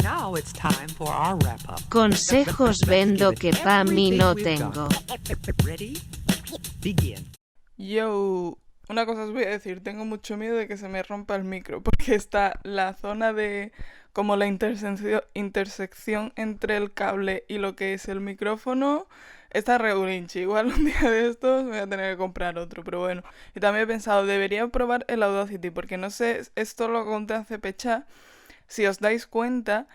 Now it's time for our wrap-up. Consejos vendo que pa' mí no tengo. Ready? Begin. Yo, una cosa os voy a decir, tengo mucho miedo de que se me rompa el micro, porque está la zona de como la intersección entre el cable y lo que es el micrófono, está regulinchi. Igual un día de estos me voy a tener que comprar otro, pero bueno. Y también he pensado, debería probar el Audacity, porque no sé, esto lo conté hace pecha, si os dais cuenta,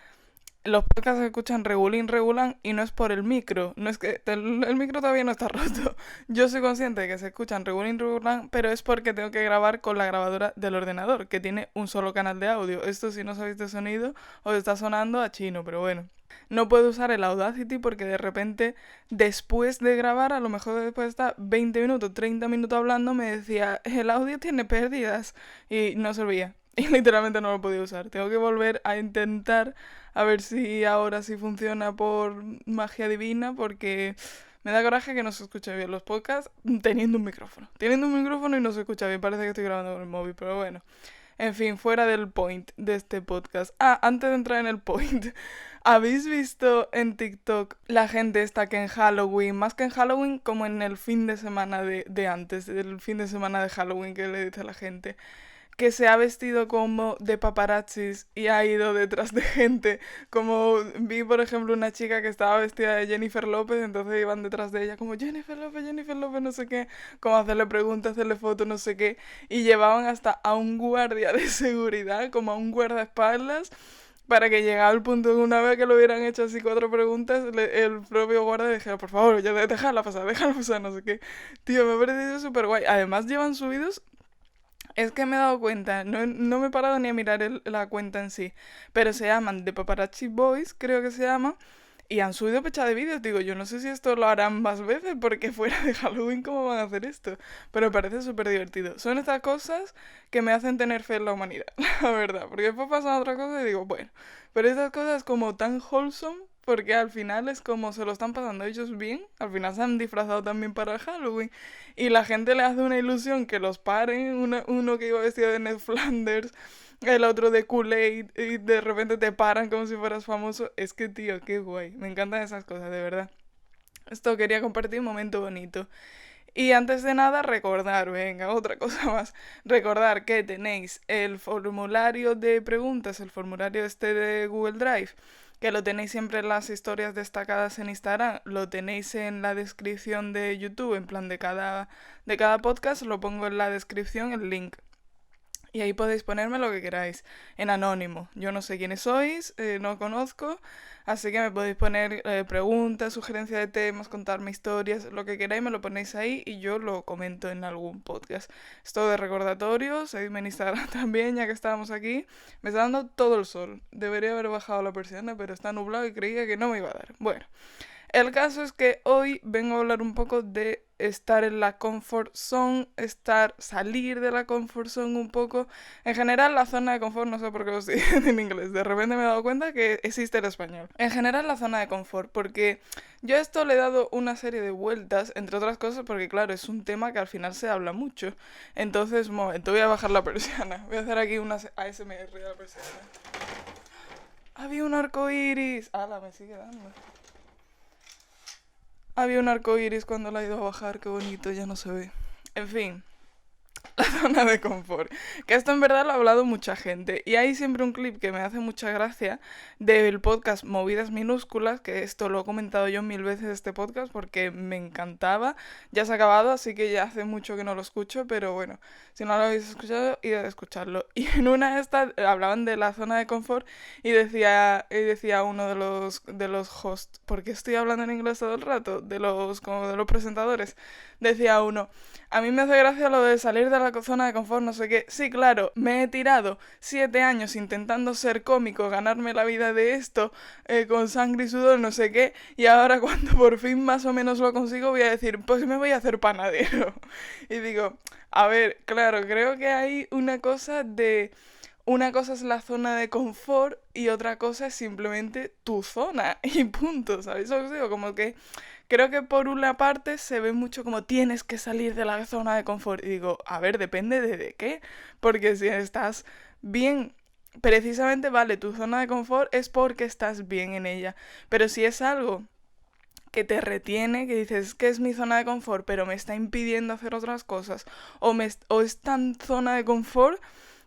los podcasts se escuchan regulan y no es por el micro, no es que el micro todavía no está roto. Yo soy consciente de que se escuchan regulan, pero es porque tengo que grabar con la grabadora del ordenador, que tiene un solo canal de audio. Esto, si no sabéis de sonido, os está sonando a chino, pero bueno. No puedo usar el Audacity porque de repente, después de grabar, a lo mejor después de estar 20 minutos, 30 minutos hablando, me decía, el audio tiene pérdidas, y no servía. Y literalmente no lo podía usar. Tengo que volver a intentar a ver si ahora sí funciona por magia divina, porque me da coraje que no se escuche bien los podcasts teniendo un micrófono. Teniendo un micrófono y no se escucha bien, parece que estoy grabando con el móvil, pero bueno. En fin, fuera del point de este podcast. Antes de entrar en el point, ¿habéis visto en TikTok la gente esta que en Halloween, más que en Halloween, como en el fin de semana de antes, del fin de semana de Halloween que le dice a la gente, que se ha vestido como de paparazzis y ha ido detrás de gente? Como vi, por ejemplo, una chica que estaba vestida de Jennifer López, entonces iban detrás de ella como Jennifer López, no sé qué, como hacerle preguntas, hacerle fotos, no sé qué, y llevaban hasta a un guardia de seguridad, como a un guardaespaldas, para que llegara al punto de una vez que lo hubieran hecho así 4 preguntas, el propio guardia dijera, por favor, ya déjala pasar, no sé qué. Tío, me ha parecido súper guay. Además llevan subidos. Es que me he dado cuenta, no me he parado ni a mirar la cuenta en sí, pero se llaman The Paparazzi Boys, creo que se llama, y han subido pecha de vídeos. Digo, yo no sé si esto lo harán más veces, porque fuera de Halloween, ¿cómo van a hacer esto? Pero me parece súper divertido. Son estas cosas que me hacen tener fe en la humanidad, la verdad, porque después pasan otra cosa y digo, bueno, pero estas cosas como tan wholesome, porque al final es como se lo están pasando ellos bien, al final se han disfrazado también para Halloween, y la gente le hace una ilusión que los paren, uno que iba vestido de Ned Flanders, el otro de Kool-Aid, y de repente te paran como si fueras famoso. Es que, tío, qué guay, me encantan esas cosas, de verdad. Esto quería compartir un momento bonito. Y antes de nada, recordar, venga, otra cosa más. Recordar que tenéis el formulario de preguntas, el formulario este de Google Drive, que lo tenéis siempre en las historias destacadas en Instagram, lo tenéis en la descripción de YouTube, en plan de cada podcast, lo pongo en la descripción el link. Y ahí podéis ponerme lo que queráis, en anónimo. Yo no sé quiénes sois, no os conozco, así que me podéis poner preguntas, sugerencias de temas, contarme historias, lo que queráis me lo ponéis ahí y yo lo comento en algún podcast. Esto de recordatorio, seguidme en Instagram también, ya que estábamos aquí. Me está dando todo el sol. Debería haber bajado la persiana, pero está nublado y creía que no me iba a dar. Bueno, el caso es que hoy vengo a hablar un poco de estar en la comfort zone, salir de la comfort zone un poco. En general, la zona de confort, no sé por qué lo estoy diciendo en inglés, de repente me he dado cuenta que existe el español. En general, la zona de confort, porque yo a esto le he dado una serie de vueltas, entre otras cosas, porque claro, es un tema que al final se habla mucho. Entonces, momento, voy a bajar la persiana, voy a hacer aquí una ASMR de la persiana. Había un arco iris. ¡Hala, me sigue dando! Había un arco iris cuando la he ido a bajar, qué bonito, ya no se ve. En fin, la zona de confort. Que esto en verdad lo ha hablado mucha gente. Y hay siempre un clip que me hace mucha gracia del podcast Movidas Minúsculas, que esto lo he comentado yo 1000 veces este podcast porque me encantaba. Ya se ha acabado, así que ya hace mucho que no lo escucho, pero bueno, si no lo habéis escuchado, id a escucharlo. Y en una de estas hablaban de la zona de confort y decía uno de los hosts, porque estoy hablando en inglés todo el rato, como de los presentadores, decía uno, a mí me hace gracia lo de salir de la zona de confort, no sé qué. Sí, claro, me he tirado 7 años intentando ser cómico, ganarme la vida de esto, con sangre y sudor, no sé qué, y ahora cuando por fin más o menos lo consigo voy a decir, pues me voy a hacer panadero. Y digo, a ver, claro, creo que hay una cosa es la zona de confort y otra cosa es simplemente tu zona y punto, ¿sabéis lo que os digo? Como que creo que por una parte se ve mucho como tienes que salir de la zona de confort. Y digo, a ver, depende de qué. Porque si estás bien precisamente, vale, tu zona de confort es porque estás bien en ella. Pero si es algo que te retiene, que dices que es mi zona de confort, pero me está impidiendo hacer otras cosas, o es tan zona de confort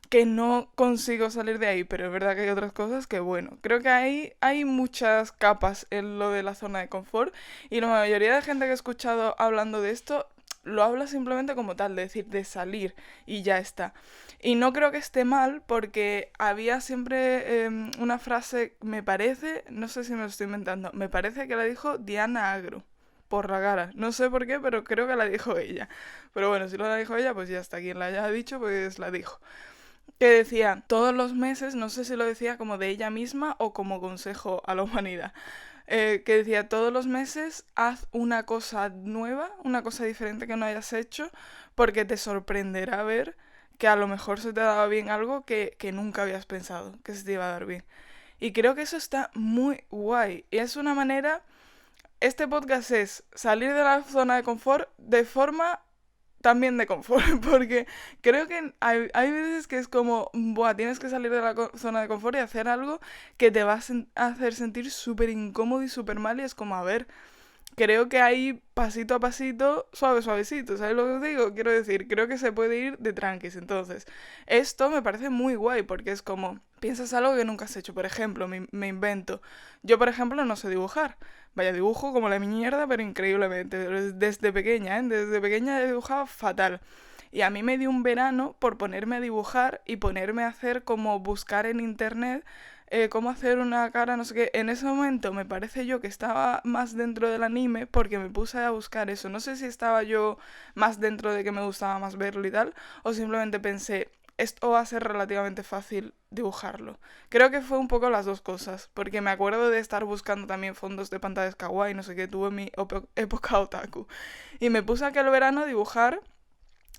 que no consigo salir de ahí, pero es verdad que hay otras cosas que, bueno, creo que hay muchas capas en lo de la zona de confort y la mayoría de gente que he escuchado hablando de esto lo habla simplemente como tal, de decir, de salir y ya está. Y no creo que esté mal porque había siempre una frase, me parece, no sé si me lo estoy inventando, me parece que la dijo Diana Agro. Por la cara. No sé por qué, pero creo que la dijo ella. Pero bueno, si no la dijo ella, pues ya está. Quien la haya dicho, pues la dijo. Que decía, todos los meses, no sé si lo decía como de ella misma o como consejo a la humanidad, que decía, todos los meses haz una cosa nueva, una cosa diferente que no hayas hecho, porque te sorprenderá ver que a lo mejor se te daba bien algo que nunca habías pensado que se te iba a dar bien. Y creo que eso está muy guay. Y es una manera, este podcast es salir de la zona de confort de forma también de confort, porque creo que hay veces que es como, buah, tienes que salir de la zona de confort y hacer algo que te va a hacer sentir súper incómodo y súper mal y es como, a ver, creo que hay pasito a pasito, suave, suavecito, ¿sabes lo que os digo? Quiero decir, creo que se puede ir de tranquis, entonces, esto me parece muy guay porque es como, piensas algo que nunca has hecho, por ejemplo, me invento, yo por ejemplo no sé dibujar, vaya dibujo como la mierda, pero increíblemente, desde pequeña, ¿eh? Desde pequeña he dibujado fatal. Y a mí me dio un verano por ponerme a dibujar y ponerme a hacer como buscar en internet cómo hacer una cara, no sé qué. En ese momento me parece yo que estaba más dentro del anime porque me puse a buscar eso. No sé si estaba yo más dentro de que me gustaba más verlo y tal, o simplemente pensé, esto va a ser relativamente fácil dibujarlo. Creo que fue un poco las dos cosas, porque me acuerdo de estar buscando también fondos de pantallas kawaii, no sé qué, tuve mi época otaku. Y me puse aquel verano a dibujar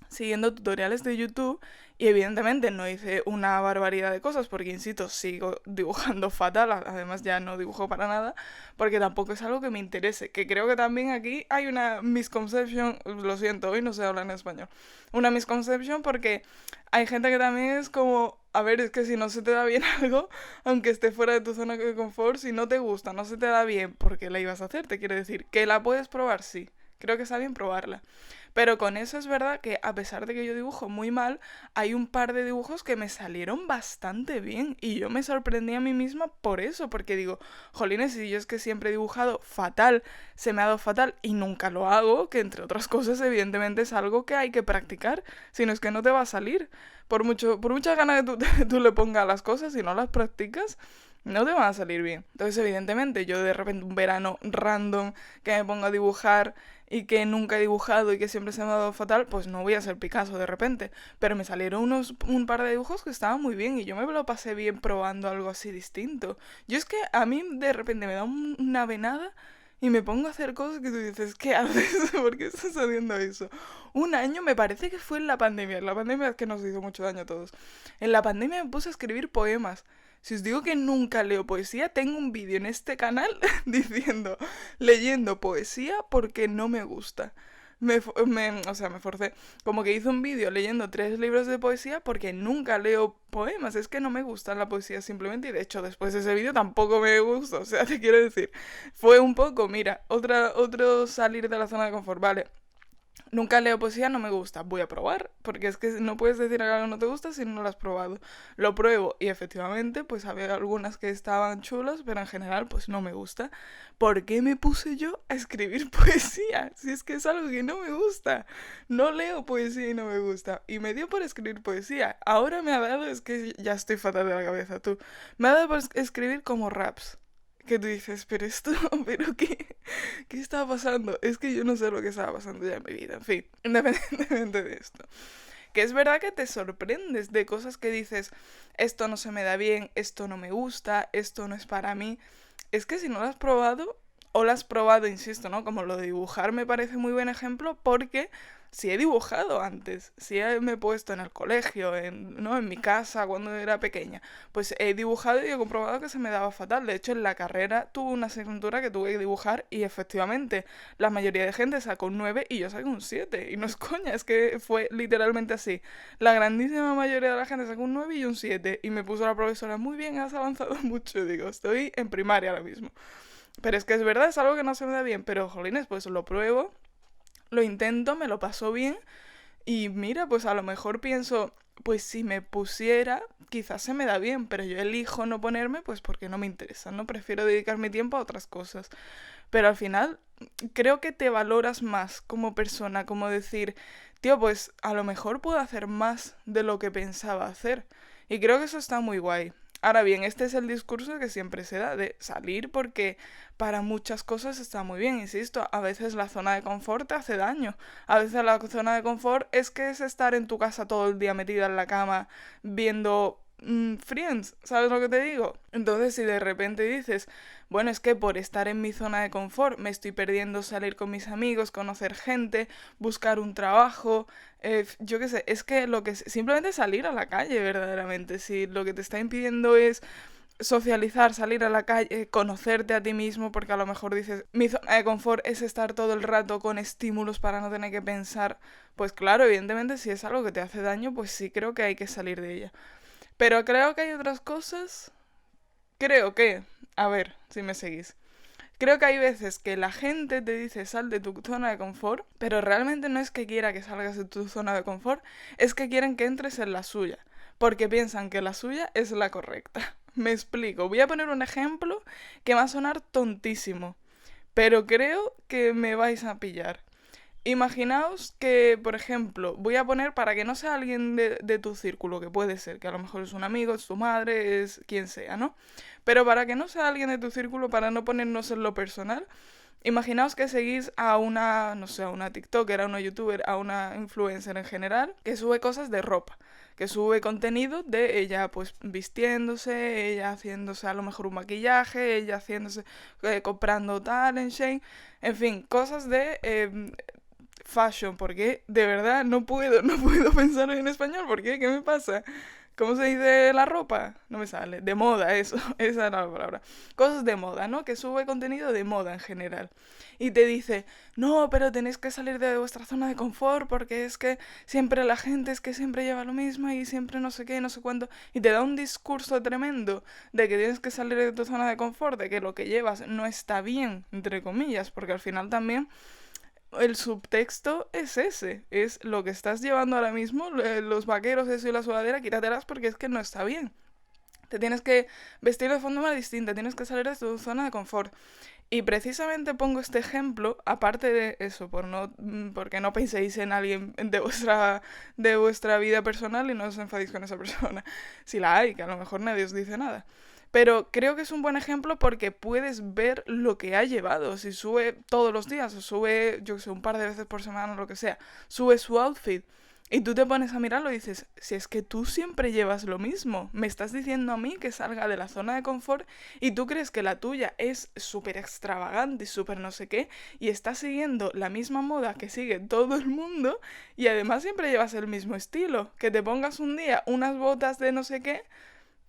siguiendo tutoriales de YouTube y evidentemente no hice una barbaridad de cosas porque, insisto, sigo dibujando fatal, además ya no dibujo para nada, porque tampoco es algo que me interese, que creo que también aquí hay una misconception, lo siento, hoy no sé hablar en español, una misconception porque hay gente que también es como, a ver, es que si no se te da bien algo, aunque esté fuera de tu zona de confort, si no te gusta, no se te da bien, ¿por qué la ibas a hacer? Te quiero decir, ¿que la puedes probar? Sí, creo que está bien probarla. Pero con eso es verdad que a pesar de que yo dibujo muy mal, hay un par de dibujos que me salieron bastante bien y yo me sorprendí a mí misma por eso, porque digo, jolines, si yo es que siempre he dibujado fatal, se me ha dado fatal y nunca lo hago, que entre otras cosas evidentemente es algo que hay que practicar, si no es que no te va a salir. Por mucha gana que tú le pongas a las cosas, si no las practicas, no te van a salir bien. Entonces, evidentemente, yo de repente un verano random que me pongo a dibujar y que nunca he dibujado y que siempre se me ha dado fatal, pues no voy a ser Picasso de repente. Pero me salieron un par de dibujos que estaban muy bien y yo me lo pasé bien probando algo así distinto. Yo es que a mí de repente me da una venada y me pongo a hacer cosas que tú dices, ¿qué haces? ¿Por qué estás haciendo eso? Un año me parece que fue en la pandemia. La pandemia es que nos hizo mucho daño a todos. En la pandemia me puse a escribir poemas. Si os digo que nunca leo poesía, tengo un vídeo en este canal diciendo, leyendo poesía porque no me gusta. O sea, me forcé. Como que hice un vídeo leyendo 3 libros de poesía porque nunca leo poemas. Es que no me gusta la poesía simplemente. Y de hecho, después de ese vídeo tampoco me gusta. O sea, te quiero decir. Fue un poco, mira, otro salir de la zona de confort. Vale, nunca leo poesía, no me gusta. Voy a probar, porque es que no puedes decir que algo no te gusta si no lo has probado. Lo pruebo y efectivamente, pues había algunas que estaban chulas, pero en general, pues no me gusta. ¿Por qué me puse yo a escribir poesía? Si es que es algo que no me gusta. No leo poesía y no me gusta. Y me dio por escribir poesía. Ahora me ha dado, es que ya estoy fatal de la cabeza, tú. Me ha dado por escribir como raps. Que tú dices, pero esto, pero ¿qué estaba pasando? Es que yo no sé lo que estaba pasando ya en mi vida, en fin, independientemente de esto. Que es verdad que te sorprendes de cosas que dices, esto no se me da bien, esto no me gusta, esto no es para mí. Es que si no lo has probado, o lo has probado, insisto, ¿no? Como lo de dibujar me parece muy buen ejemplo porque si he dibujado antes, si me he puesto en el colegio, ¿no? En mi casa cuando era pequeña, pues he dibujado y he comprobado que se me daba fatal. De hecho, en la carrera tuve una asignatura que tuve que dibujar y efectivamente la mayoría de gente sacó un 9 y yo saqué un 7. Y no es coña, es que fue literalmente así. La grandísima mayoría de la gente sacó un 9 y un 7. Y me puso la profesora, muy bien, has avanzado mucho. Digo, estoy en primaria ahora mismo. Pero es que es verdad, es algo que no se me da bien. Pero, jolines, pues lo pruebo, lo intento, me lo paso bien. Y mira, pues a lo mejor pienso, pues si me pusiera, quizás se me da bien. Pero yo elijo no ponerme, pues porque no me interesa, ¿no? Prefiero dedicar mi tiempo a otras cosas. Pero al final, creo que te valoras más como persona, como decir, tío, pues a lo mejor puedo hacer más de lo que pensaba hacer. Y creo que eso está muy guay. Ahora bien, este es el discurso que siempre se da, de salir porque para muchas cosas está muy bien, insisto, a veces la zona de confort te hace daño, a veces la zona de confort es que es estar en tu casa todo el día metida en la cama viendo Friends, ¿sabes lo que te digo? Entonces si de repente dices, bueno, es que por estar en mi zona de confort me estoy perdiendo salir con mis amigos, conocer gente, buscar un trabajo, yo qué sé, es que lo que simplemente salir a la calle verdaderamente, si lo que te está impidiendo es socializar, salir a la calle, conocerte a ti mismo, porque a lo mejor dices, mi zona de confort es estar todo el rato con estímulos para no tener que pensar, pues claro, evidentemente si es algo que te hace daño, pues sí creo que hay que salir de ella. Pero creo que hay otras cosas. Creo que, a ver, si me seguís. Creo que hay veces que la gente te dice sal de tu zona de confort, pero realmente no es que quiera que salgas de tu zona de confort, es que quieren que entres en la suya, porque piensan que la suya es la correcta. Me explico. Voy a poner un ejemplo que va a sonar tontísimo, pero creo que me vais a pillar. Imaginaos que, por ejemplo, voy a poner para que no sea alguien de tu círculo, que puede ser, que a lo mejor es un amigo, es tu madre, es quien sea, ¿no? Pero para que no sea alguien de tu círculo, para no ponernos en lo personal, imaginaos que seguís a una, no sé, a una TikToker, a una YouTuber, a una influencer en general, que sube cosas de ropa, que sube contenido de ella pues vistiéndose, ella haciéndose a lo mejor un maquillaje, ella haciéndose, comprando tal en Shein, en fin, cosas de fashion, porque de verdad no puedo pensar en español, ¿por qué? ¿Qué me pasa? ¿Cómo se dice la ropa? No me sale. De moda, eso. Esa era la palabra. Cosas de moda, ¿no? Que sube contenido de moda en general. Y te dice, no, pero tenéis que salir de vuestra zona de confort porque es que siempre la gente es que siempre lleva lo mismo y siempre no sé qué, no sé cuánto. Y te da un discurso tremendo de que tienes que salir de tu zona de confort, de que lo que llevas no está bien, entre comillas, porque al final también el subtexto es ese, es lo que estás llevando ahora mismo, los vaqueros, eso y la sudadera, quítatelas porque es que no está bien. Te tienes que vestir de forma distinta, tienes que salir de tu zona de confort. Y precisamente pongo este ejemplo, aparte de eso, porque no penséis en alguien de vuestra vida personal y no os enfadéis con esa persona. Si la hay, que a lo mejor nadie os dice nada. Pero creo que es un buen ejemplo porque puedes ver lo que ha llevado. Si sube todos los días o sube, yo que sé, un par de veces por semana o lo que sea, sube su outfit y tú te pones a mirarlo y dices, si es que tú siempre llevas lo mismo, me estás diciendo a mí que salga de la zona de confort y tú crees que la tuya es súper extravagante y súper no sé qué y estás siguiendo la misma moda que sigue todo el mundo y además siempre llevas el mismo estilo. Que te pongas un día unas botas de no sé qué,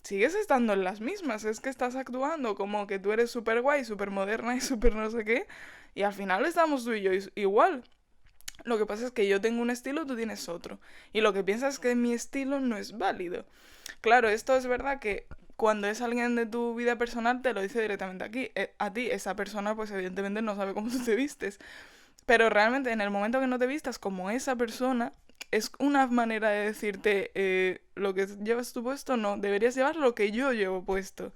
sigues estando en las mismas, es que estás actuando como que tú eres súper guay, súper moderna y súper no sé qué, y al final estamos tú y yo igual. Lo que pasa es que yo tengo un estilo, tú tienes otro, y lo que piensas es que mi estilo no es válido. Claro, esto es verdad que cuando es alguien de tu vida personal te lo dice directamente aquí, a ti, esa persona pues evidentemente no sabe cómo tú te vistes, pero realmente en el momento que no te vistas como esa persona, es una manera de decirte lo que llevas tú puesto, no, deberías llevar lo que yo llevo puesto.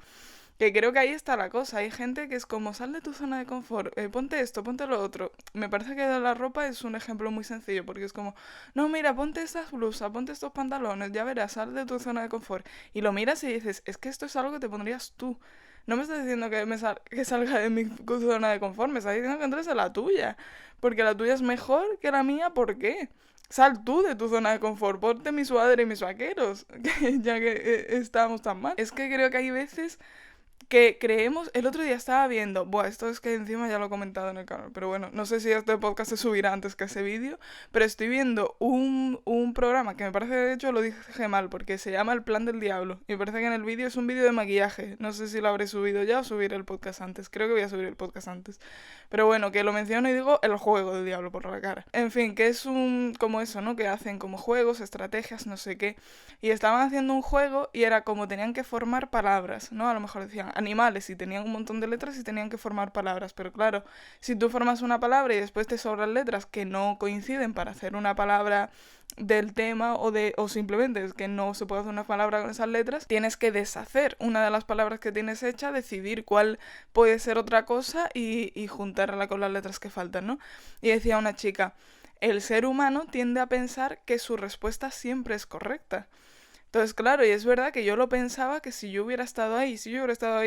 Que creo que ahí está la cosa. Hay gente que es como, sal de tu zona de confort, ponte esto, ponte lo otro. Me parece que la ropa es un ejemplo muy sencillo, porque es como, no, mira, ponte estas blusas, ponte estos pantalones, ya verás, sal de tu zona de confort. Y lo miras y dices, es que esto es algo que te pondrías tú. No me estás diciendo que salga de mi zona de confort, me estás diciendo que entres a la tuya. Porque la tuya es mejor que la mía, ¿por qué? Sal tú de tu zona de confort, ponte mi sudadera y mis vaqueros, ya que estábamos tan mal. Es que creo que hay veces que creemos, el otro día estaba viendo, esto es que encima ya lo he comentado en el canal, pero bueno, no sé si este podcast se subirá antes que ese vídeo, pero estoy viendo un programa que me parece, de hecho lo dije mal, porque se llama El Plan del Diablo, y me parece que en el vídeo es un vídeo de maquillaje, no sé si lo habré subido ya o subiré el podcast antes, creo que voy a subir el podcast antes, pero bueno, que lo menciono y digo el juego del diablo por la cara. En fin, que es como eso, ¿no? Que hacen como juegos, estrategias, no sé qué, y estaban haciendo un juego y era como tenían que formar palabras, ¿no? A lo mejor decían animales y tenían un montón de letras y tenían que formar palabras, pero claro, si tú formas una palabra y después te sobran letras que no coinciden para hacer una palabra del tema o simplemente es que no se puede hacer una palabra con esas letras, tienes que deshacer una de las palabras que tienes hecha, decidir cuál puede ser otra cosa y juntarla con las letras que faltan, ¿no? Y decía una chica, el ser humano tiende a pensar que su respuesta siempre es correcta. Entonces, claro, y es verdad que yo lo pensaba que si yo hubiera estado ahí,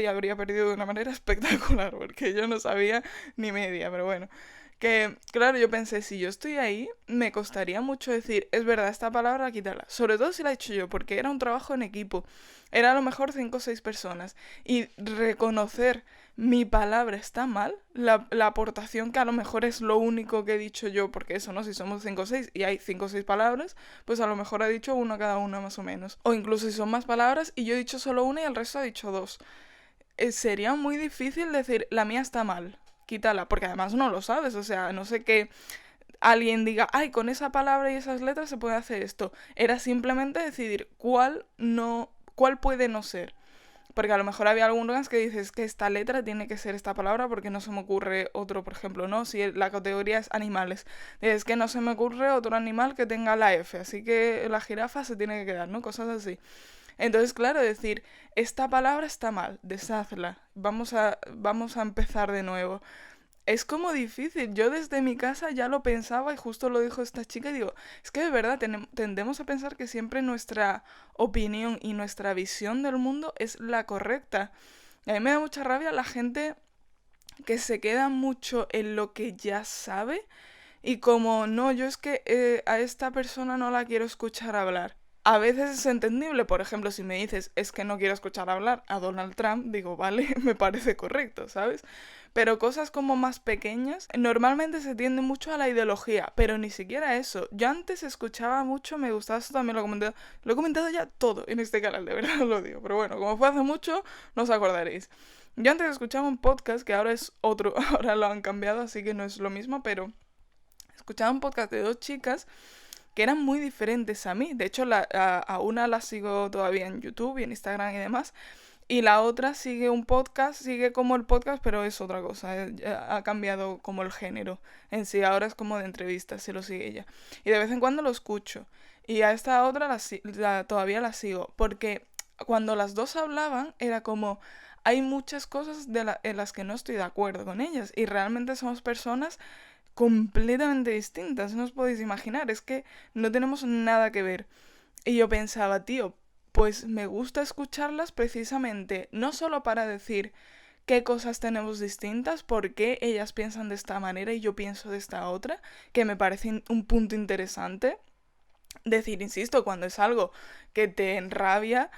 habría perdido de una manera espectacular, porque yo no sabía ni media, pero bueno. Que, claro, yo pensé, si yo estoy ahí, me costaría mucho decir, es verdad, esta palabra quítala. Sobre todo si la he hecho yo, porque era un trabajo en equipo. Era a lo mejor 5 o 6 personas. Y reconocer mi palabra está mal, la aportación que a lo mejor es lo único que he dicho yo, porque eso, ¿no? Si somos 5 o 6 y hay 5 o 6 palabras, pues a lo mejor ha dicho una cada una más o menos. O incluso si son más palabras y yo he dicho solo una y el resto ha dicho 2. Sería muy difícil decir, la mía está mal, quítala, porque además no lo sabes, o sea, no sé qué alguien diga, ay, con esa palabra y esas letras se puede hacer esto. Era simplemente decidir cuál puede no ser. Porque a lo mejor había algunas que dices que esta letra tiene que ser esta palabra porque no se me ocurre otro, por ejemplo, ¿no? Si la categoría es animales, es que no se me ocurre otro animal que tenga la F, así que la jirafa se tiene que quedar, ¿no? Cosas así. Entonces, claro, decir, esta palabra está mal, deshazla, vamos a empezar de nuevo. Es como difícil, yo desde mi casa ya lo pensaba y justo lo dijo esta chica y digo, es que de verdad tendemos a pensar que siempre nuestra opinión y nuestra visión del mundo es la correcta. Y a mí me da mucha rabia la gente que se queda mucho en lo que ya sabe y como, no, yo es que a esta persona no la quiero escuchar hablar. A veces es entendible, por ejemplo, si me dices es que no quiero escuchar hablar a Donald Trump, digo, vale, me parece correcto, ¿sabes? Pero cosas como más pequeñas, normalmente se tiende mucho a la ideología, pero ni siquiera eso. Yo antes escuchaba mucho, me gustaba, eso también lo he comentado ya todo en este canal, de verdad lo digo, pero bueno, como fue hace mucho, no os acordaréis. Yo antes escuchaba un podcast, que ahora es otro, ahora lo han cambiado, así que no es lo mismo, pero escuchaba un podcast de 2 chicas que eran muy diferentes a mí. De hecho, a una la sigo todavía en YouTube y en Instagram y demás. Y la otra sigue un podcast, sigue como el podcast, pero es otra cosa. Ha cambiado como el género en sí. Ahora es como de entrevistas, se lo sigue ella. Y de vez en cuando lo escucho. Y a esta otra todavía la sigo. Porque cuando las dos hablaban, era como, hay muchas cosas en las que no estoy de acuerdo con ellas. Y realmente somos personas completamente distintas, no os podéis imaginar, es que no tenemos nada que ver. Y yo pensaba, tío, pues me gusta escucharlas precisamente, no solo para decir qué cosas tenemos distintas, por qué ellas piensan de esta manera y yo pienso de esta otra, que me parece un punto interesante. Decir, insisto, cuando es algo que te enrabia,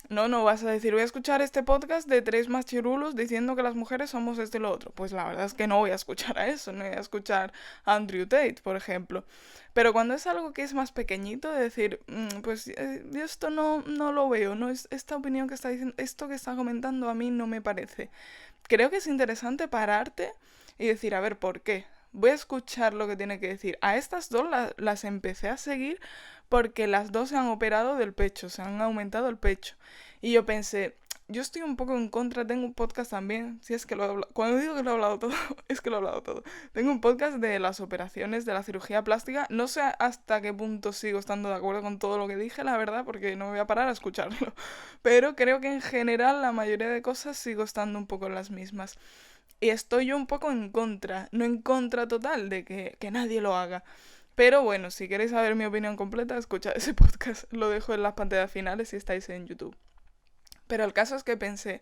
no vas a decir, voy a escuchar este podcast de 3 machirulos diciendo que las mujeres somos esto y lo otro. Pues la verdad es que no voy a escuchar a eso, no voy a escuchar a Andrew Tate, por ejemplo. Pero cuando es algo que es más pequeñito, de decir, pues yo esto no lo veo, no es esta opinión que está diciendo, esto que está comentando a mí no me parece. Creo que es interesante pararte y decir, a ver, ¿por qué? Voy a escuchar lo que tiene que decir. A estas dos las empecé a seguir porque las dos se han operado del pecho, se han aumentado el pecho. Y yo pensé, yo estoy un poco en contra, tengo un podcast también, si es que lo he hablado, cuando digo que lo he hablado todo, es que lo he hablado todo. Tengo un podcast de las operaciones, de la cirugía plástica, no sé hasta qué punto sigo estando de acuerdo con todo lo que dije, la verdad, porque no me voy a parar a escucharlo. Pero creo que en general la mayoría de cosas sigo estando un poco en las mismas. Y estoy yo un poco en contra, no en contra total de que nadie lo haga. Pero bueno, si queréis saber mi opinión completa, escuchad ese podcast. Lo dejo en las pantallas finales si estáis en YouTube. Pero el caso es que pensé,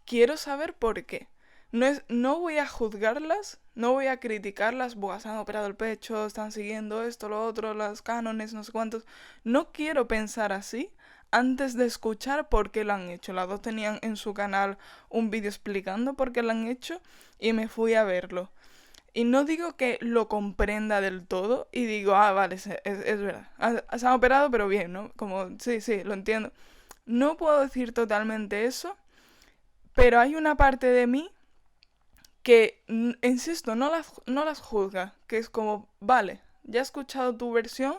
quiero saber por qué. No voy a juzgarlas, no voy a criticarlas, se han operado el pecho, están siguiendo esto, lo otro, las cánones, no sé cuántos. No quiero pensar así antes de escuchar por qué lo han hecho. Las dos tenían en su canal un vídeo explicando por qué lo han hecho y me fui a verlo. Y no digo que lo comprenda del todo y digo, vale, es verdad. Se han operado, pero bien, ¿no? Como, sí, lo entiendo. No puedo decir totalmente eso, pero hay una parte de mí que, insisto, no las juzga. Que es como, vale, ya he escuchado tu versión,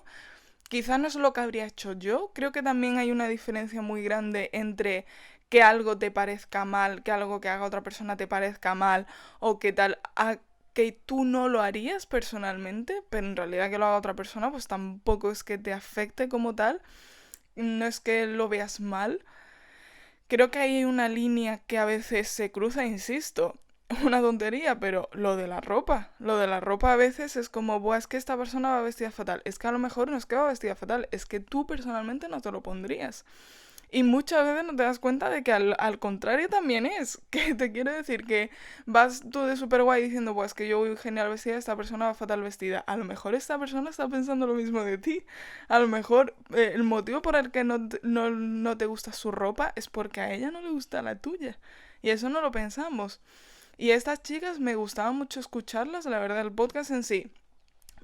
quizá no es lo que habría hecho yo. Creo que también hay una diferencia muy grande entre que algo te parezca mal, que algo que haga otra persona te parezca mal, o que tal, que tú no lo harías personalmente, pero en realidad que lo haga otra persona, pues tampoco es que te afecte como tal, no es que lo veas mal. Creo que hay una línea que a veces se cruza, insisto, una tontería, pero lo de la ropa a veces es como, buah, es que esta persona va vestida fatal, es que a lo mejor no es que va vestida fatal, es que tú personalmente no te lo pondrías. Y muchas veces no te das cuenta de que al contrario también es. Que te quiero decir que vas tú de súper guay diciendo, pues que yo voy genial vestida, esta persona va fatal vestida. A lo mejor esta persona está pensando lo mismo de ti. A lo mejor el motivo por el que no te gusta su ropa es porque a ella no le gusta la tuya. Y eso no lo pensamos. Y estas chicas me gustaba mucho escucharlas, la verdad, el podcast en sí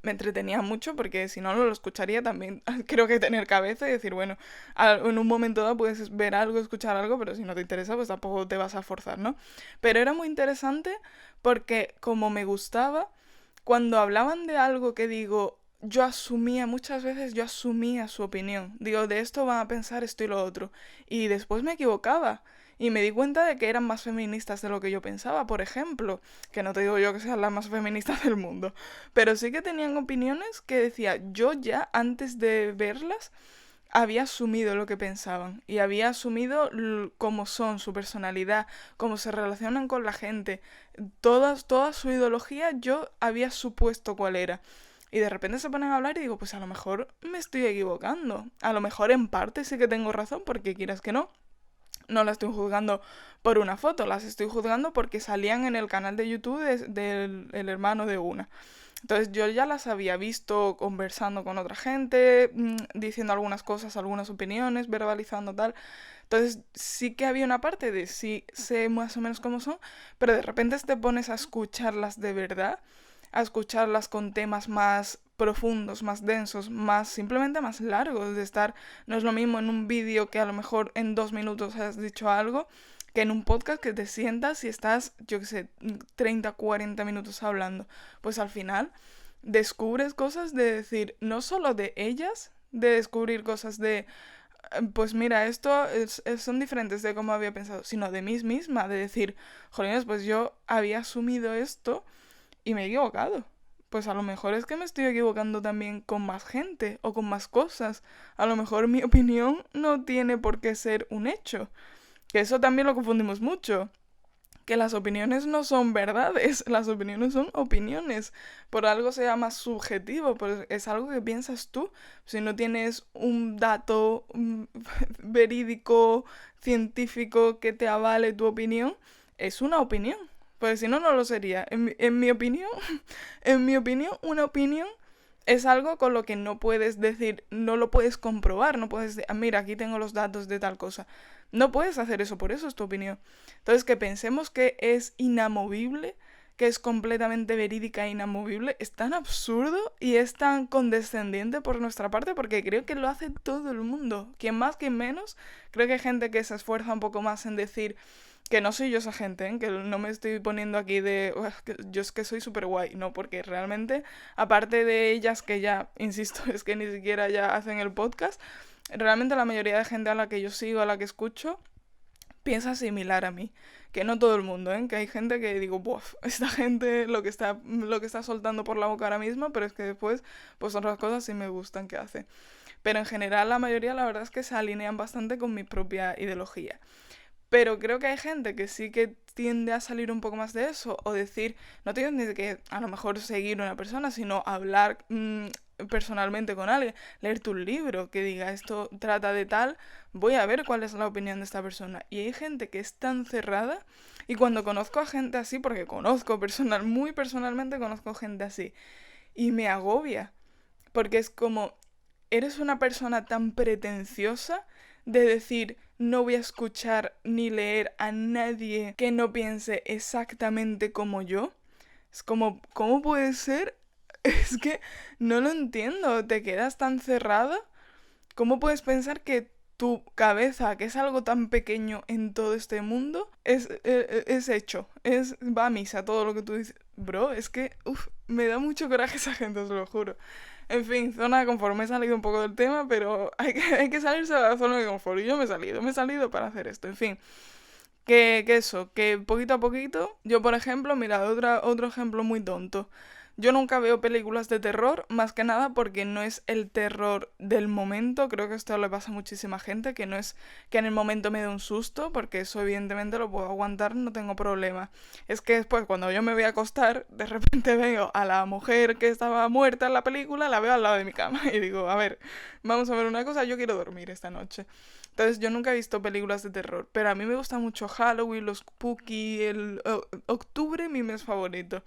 me entretenía mucho porque si no, no lo escucharía también. Creo que tener cabeza y decir, bueno, en un momento dado puedes ver algo, escuchar algo, pero si no te interesa, pues tampoco te vas a forzar, ¿no? Pero era muy interesante porque como me gustaba, cuando hablaban de algo que digo, muchas veces yo asumía su opinión. Digo, de esto van a pensar esto y lo otro. Y después me equivocaba. Y me di cuenta de que eran más feministas de lo que yo pensaba, por ejemplo. Que no te digo yo que sean las más feministas del mundo. Pero sí que tenían opiniones que decía, yo ya antes de verlas había asumido lo que pensaban. Y había asumido cómo son, su personalidad, cómo se relacionan con la gente. Toda su ideología yo había supuesto cuál era. Y de repente se ponen a hablar y digo, pues a lo mejor me estoy equivocando. A lo mejor en parte sí que tengo razón, porque quieras que no. No las estoy juzgando por una foto, las estoy juzgando porque salían en el canal de YouTube del hermano de una. Entonces yo ya las había visto conversando con otra gente, diciendo algunas cosas, algunas opiniones, verbalizando tal. Entonces sí que había una parte de sí sé más o menos cómo son, pero de repente te pones a escucharlas de verdad, a escucharlas con temas más profundos, más densos, más simplemente más largos de estar. No es lo mismo en un vídeo que a lo mejor en 2 minutos has dicho algo, que en un podcast que te sientas y estás, yo qué sé, 30, 40 minutos hablando. Pues al final descubres cosas de decir, no solo de ellas, de descubrir cosas de, pues mira, esto son diferentes de cómo había pensado, sino de mí misma, de decir, jolines, pues yo había asumido esto y me he equivocado. Pues a lo mejor es que me estoy equivocando también con más gente o con más cosas. A lo mejor mi opinión no tiene por qué ser un hecho. Que eso también lo confundimos mucho. Que las opiniones no son verdades, las opiniones son opiniones. Por algo se llama subjetivo, pues es algo que piensas tú. Si no tienes un dato verídico, científico que te avale tu opinión, es una opinión. Pues si no, no lo sería. En mi opinión, una opinión es algo con lo que no puedes decir, no lo puedes comprobar, no puedes decir, mira, aquí tengo los datos de tal cosa. No puedes hacer eso, por eso es tu opinión. Entonces, que pensemos que es inamovible, que es completamente verídica e inamovible, es tan absurdo y es tan condescendiente por nuestra parte, porque creo que lo hace todo el mundo. Quien más, quien menos. Creo que hay gente que se esfuerza un poco más en decir que no soy yo esa gente, ¿eh? Que no me estoy poniendo aquí de que yo es que soy súper guay, no, porque realmente, aparte de ellas que ya, insisto, es que ni siquiera ya hacen el podcast, realmente la mayoría de gente a la que yo sigo, a la que escucho, piensa similar a mí. Que no todo el mundo, ¿eh? Que hay gente que digo, buf, esta gente lo que está soltando por la boca ahora mismo, pero es que después, pues otras cosas sí me gustan que hace. Pero en general la mayoría la verdad es que se alinean bastante con mi propia ideología. Pero creo que hay gente que sí que tiende a salir un poco más de eso, o decir, no tienes ni que a lo mejor seguir a una persona, sino hablar personalmente con alguien, leerte un libro que diga esto trata de tal, voy a ver cuál es la opinión de esta persona. Y hay gente que es tan cerrada, y cuando conozco a gente así, porque muy personalmente conozco gente así, y me agobia, porque es como, eres una persona tan pretenciosa de decir no voy a escuchar ni leer a nadie que no piense exactamente como yo. Es como, ¿cómo puede ser? Es que no lo entiendo, te quedas tan cerrada. ¿Cómo puedes pensar que tu cabeza, que es algo tan pequeño en todo este mundo, es hecho, va a misa todo lo que tú dices? Bro, es que me da mucho coraje esa gente, os lo juro. En fin, zona de confort, me he salido un poco del tema, pero hay que salirse de la zona de confort. Y yo me he salido para hacer esto, en fin. Que poquito a poquito, yo por ejemplo, mira, otro ejemplo muy tonto. Yo nunca veo películas de terror, más que nada porque no es el terror del momento, creo que esto le pasa a muchísima gente, que no es que en el momento me dé un susto, porque eso evidentemente lo puedo aguantar, no tengo problema. Es que después cuando yo me voy a acostar, de repente veo a la mujer que estaba muerta en la película, la veo al lado de mi cama y digo, a ver, vamos a ver una cosa, yo quiero dormir esta noche. Entonces yo nunca he visto películas de terror, pero a mí me gusta mucho Halloween, los spooky, octubre, mi mes favorito.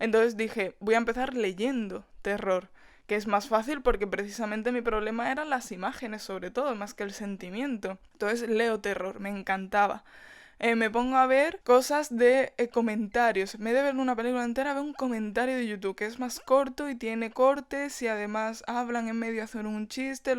Entonces dije, voy a empezar leyendo terror, que es más fácil porque precisamente mi problema eran las imágenes sobre todo, más que el sentimiento. Entonces leo terror, me encantaba. Me pongo a ver cosas de comentarios. En vez de ver una película entera, veo un comentario de YouTube que es más corto y tiene cortes y además hablan en medio, hacen un chiste,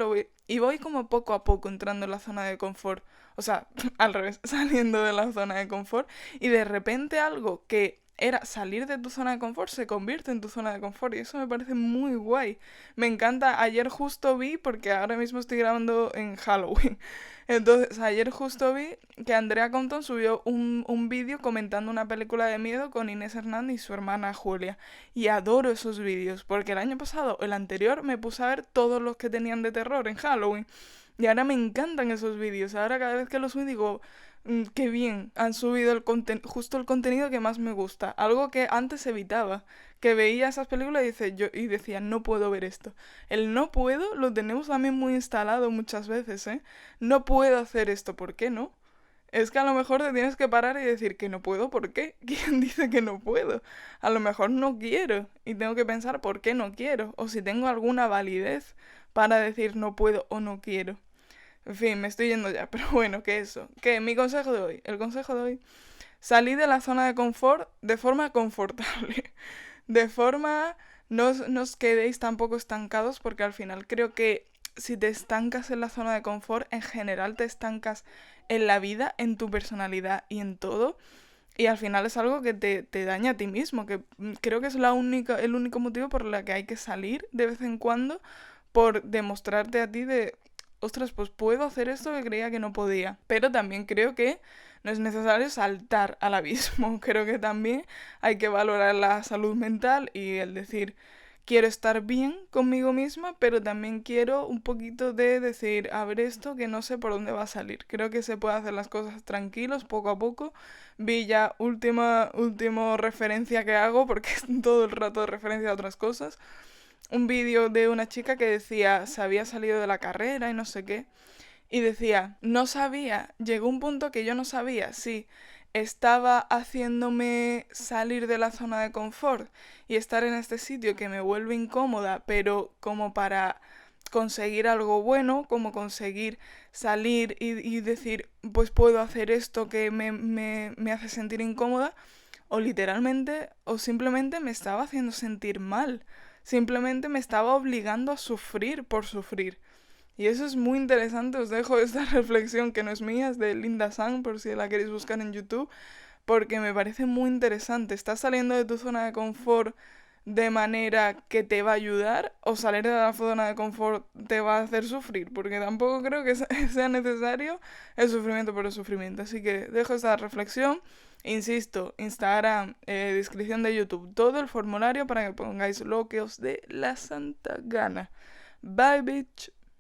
y voy como poco a poco entrando en la zona de confort. O sea, al revés, saliendo de la zona de confort y de repente algo que era salir de tu zona de confort se convierte en tu zona de confort y eso me parece muy guay. Me encanta, ayer justo vi, porque ahora mismo estoy grabando en Halloween, entonces ayer justo vi que Andrea Compton subió un vídeo comentando una película de miedo con Inés Hernández y su hermana Julia y adoro esos vídeos porque el año pasado, el anterior, me puse a ver todos los que tenían de terror en Halloween y ahora me encantan esos vídeos, ahora cada vez que los subo digo qué bien, han subido justo el contenido que más me gusta. Algo que antes evitaba. Que veía esas películas y decía, no puedo ver esto. El no puedo lo tenemos también muy instalado muchas veces, ¿eh? No puedo hacer esto, ¿por qué no? Es que a lo mejor te tienes que parar y decir que no puedo, ¿por qué? ¿Quién dice que no puedo? A lo mejor no quiero y tengo que pensar por qué no quiero. O si tengo alguna validez para decir no puedo o no quiero. En fin, me estoy yendo ya, pero bueno, que eso. ¿Qué? Mi consejo de hoy. El consejo de hoy. Salid de la zona de confort de forma confortable. De forma... No os quedéis tampoco estancados porque al final creo que si te estancas en la zona de confort, en general te estancas en la vida, en tu personalidad y en todo. Y al final es algo que te daña a ti mismo, que creo que es el único motivo por el que hay que salir de vez en cuando, por demostrarte a ti de ostras, pues puedo hacer esto que creía que no podía. Pero también creo que no es necesario saltar al abismo. Creo que también hay que valorar la salud mental y el decir, quiero estar bien conmigo misma, pero también quiero un poquito de decir, a ver esto que no sé por dónde va a salir. Creo que se puede hacer las cosas tranquilos, poco a poco. Vi ya última referencia que hago, porque es todo el rato de referencia a otras cosas. Un vídeo de una chica que decía, se había salido de la carrera y no sé qué. Y decía, no sabía, llegó un punto que yo no sabía si estaba haciéndome salir de la zona de confort y estar en este sitio que me vuelve incómoda, pero como para conseguir algo bueno, como conseguir salir y decir, pues puedo hacer esto que me hace sentir incómoda, o literalmente, o simplemente me estaba haciendo sentir mal. Simplemente me estaba obligando a sufrir por sufrir. Y eso es muy interesante, os dejo esta reflexión que no es mía, es de Linda Sun, por si la queréis buscar en YouTube, porque me parece muy interesante. ¿Estás saliendo de tu zona de confort de manera que te va a ayudar o salir de la zona de confort te va a hacer sufrir? Porque tampoco creo que sea necesario el sufrimiento por el sufrimiento. Así que dejo esta reflexión. Insisto, Instagram, descripción de YouTube, todo el formulario para que pongáis lo que os dé la santa gana. Bye, bitch.